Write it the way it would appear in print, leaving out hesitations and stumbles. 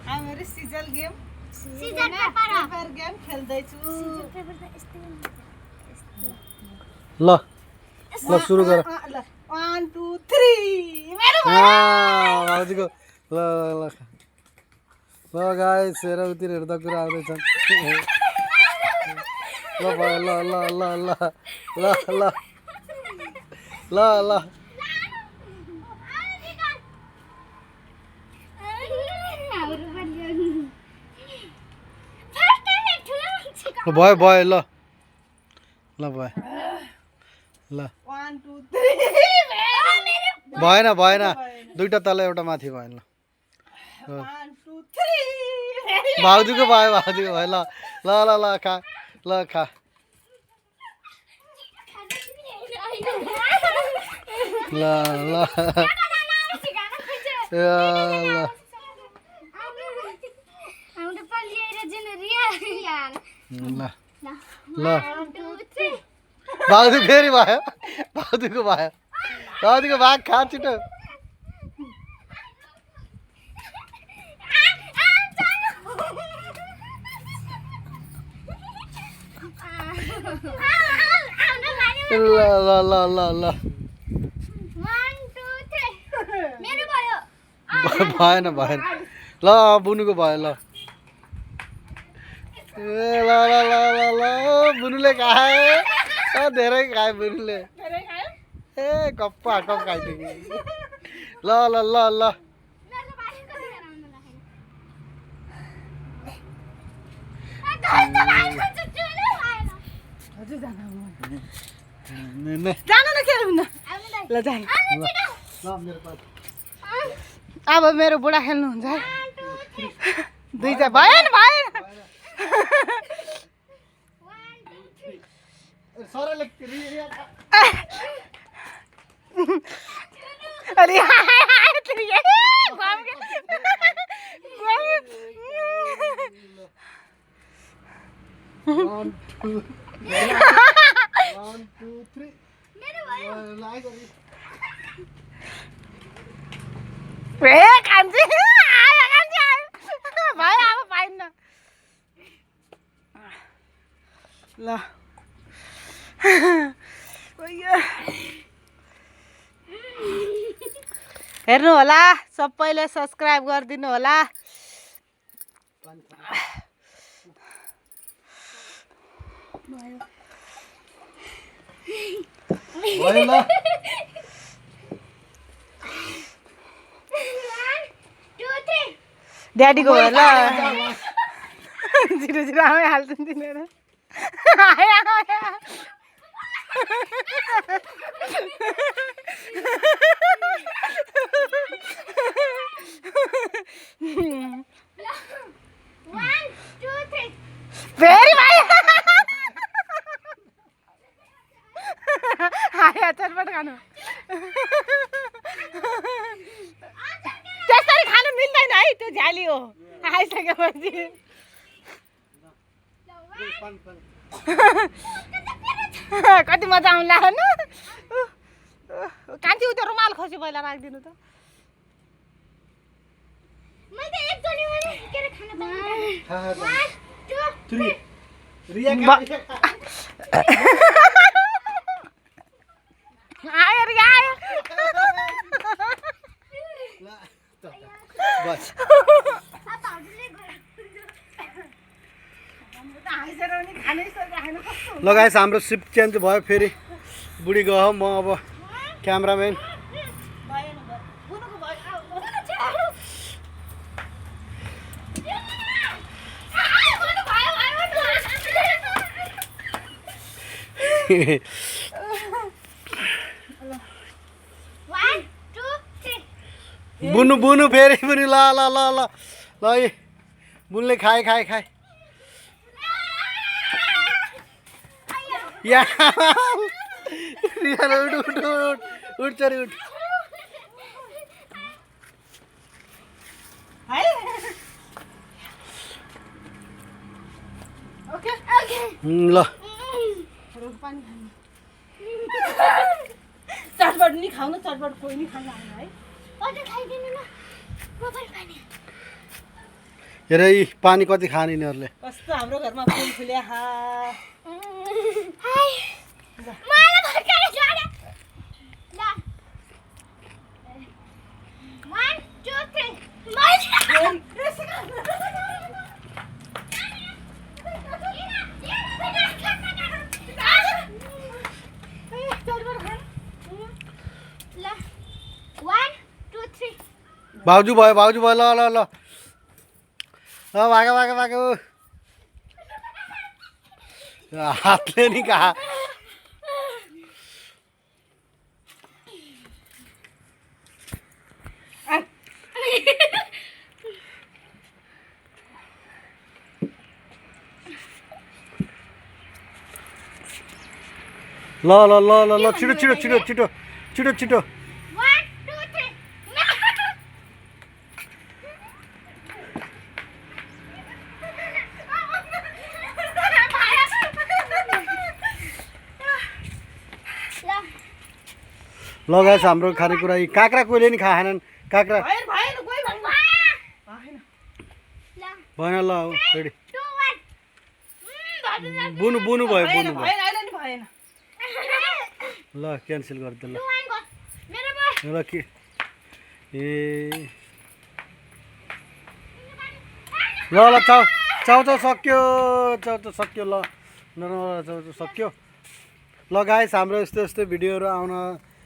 हामीहरु sizzle game paper game खेल्दै छु ल ल सुरु गर 1 2 3 मेरो भाउजूको ल ल ल गाइस हेर उतिर हेर्दा कुरा आउँदैछन् ल भयो ल ल ल ल ल ल ल ल भयो भयो ल ल भयो ल 1 2 3 भएन भएन दुईटा तल एउटा माथि भएन ल 1 2 3 भाउजूको भयो भाउजूको भयो ल ल ल ल खा ल खा ल ल ल ल भाउजू फेरि भयो भाउजूको भयो भाउजूको भाग खा छिटो ल ल ल ल ल 1 2 3 मेरो भयो भएन भएन ल बुनुको भयो ल ए ल ल ल ल ल बुनुले खाए धेरै खाए बुनुले ए कप्पा कप खाइदियो ल ल ल ल जान न के हुन्न ल जान अब मेरो बुढा खेल्नु हुन्छ है दुईटा भएन भएन अरे कान्छी आयो कान्छी आयो भयो अब पाइन्न ल हेर्नु होला सबैले सब्स्क्राइब गरिदिनु होला ड्याडीको भयो ल छिटो छिटो आमै हाल्छन् तिनीहरू फेरि भयो आयो चटपट खानु त्यसरी खानु मिल्दैन है त्यो झ्याली हो आइसकेपछि कति मजा आउला होइन कान्छी उता रुमाल खोसी पहिला राखिदिनु त आयो रिया आयो बस ल गाइस हाम्रो सिफ्ट चेन्ज भयो फेरि बुढी गयो म अब क्यामेराम्यान बुनु बुनु फेरि पनि ल ल ल ल ल बुनले खाए खाए खाए या रिया उठ उठ उठ उठ चरी उठ ओके ल चटपट नि खाउनु चटपट कोही नि खानु है अझ खाइदिनु न म पनि खाने हेर यी पानी कति खाने यिनीहरूले कस्तो हाम्रो घरमा फुल फुल्या मलाई भर्खरै छोडे ल 1 2 3 भाउजू भयो ल ल ल भागो भागो भागो हातले नि कहाँ ल ल ल ल ल छिटो छिटो छिटो छिटो छिटो छिटो 1 2 3 ल गाइस हाम्रो खानेकुरा यी काँक्रा कोहीले नि खाएनन् काँक्रा भएन भएन कोही भएन भएन ल रेडी 2 1 बुनु बुनु भयो भएन बुनु भयो भएन अहिले नि भएन ल क्यान्सल गरिदिनु ल मेरो भयो ल के ए ल ल चाउ चाउ त सक्यो चाउ त सक्यो ल न चाउ त सक्यो ल गाइस हाम्रो यस्तो यस्तो भिडियोहरू आउन